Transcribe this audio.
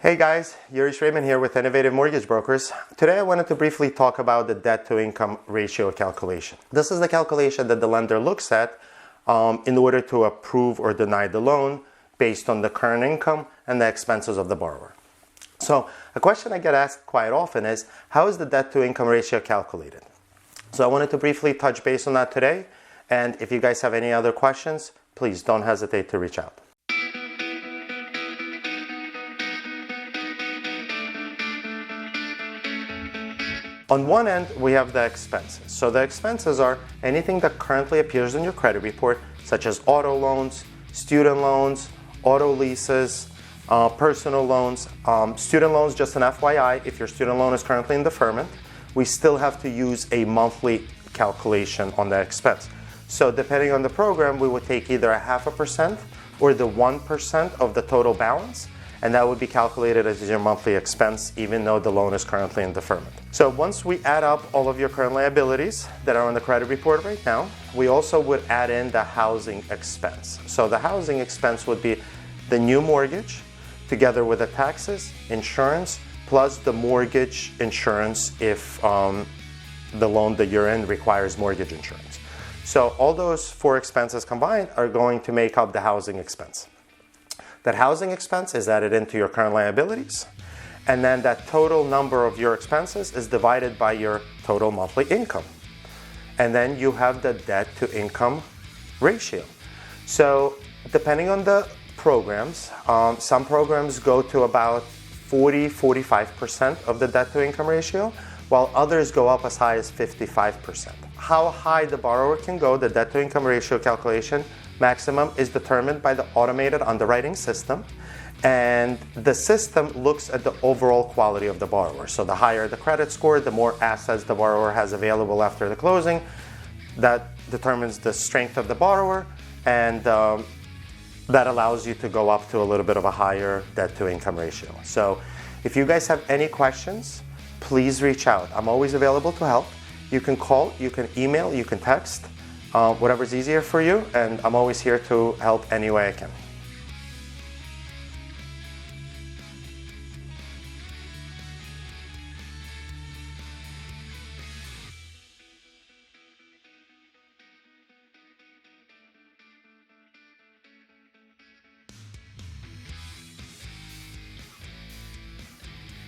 Hey guys, Yury Shraybman here with Innovative Mortgage Brokers. Today I wanted to briefly talk about the debt-to-income ratio calculation. This is the calculation that the lender looks at in order to approve or deny the loan based on the current income and the expenses of the borrower. So a question I get asked quite often is, how is the debt-to-income ratio calculated? So I wanted to briefly touch base on that today, and if you guys have any other questions, please don't hesitate to reach out. On one end, we have the expenses. So the expenses are anything that currently appears in your credit report, such as auto loans, student loans, auto leases, personal loans. Student loans, just an FYI, if your student loan is currently in deferment, we still have to use a monthly calculation on the expense. So depending on the program, we would take either 0.5% or the 1% of the total balance, and that would be calculated as your monthly expense even though the loan is currently in deferment. So once we add up all of your current liabilities that are on the credit report right now, we also would add in the housing expense. So the housing expense would be the new mortgage together with the taxes, insurance, plus the mortgage insurance if the loan that you're in requires mortgage insurance. So all those four expenses combined are going to make up the housing expense. That housing expense is added into your current liabilities, and then that total number of your expenses is divided by your total monthly income. And then you have the debt to income ratio. So depending on the programs, some programs go to about 40-45% of the debt to income ratio, while others go up as high as 55%. How high the borrower can go, the debt to income ratio calculation maximum is determined by the automated underwriting system, and the system looks at the overall quality of the borrower. So the higher the credit score, the more assets the borrower has available after the closing. That determines the strength of the borrower, and that allows you to go up to a little bit of a higher debt to income ratio. So if you guys have any questions, please reach out. I'm always available to help. You can call, you can email, you can text, whatever's easier for you, and I'm always here to help any way I can.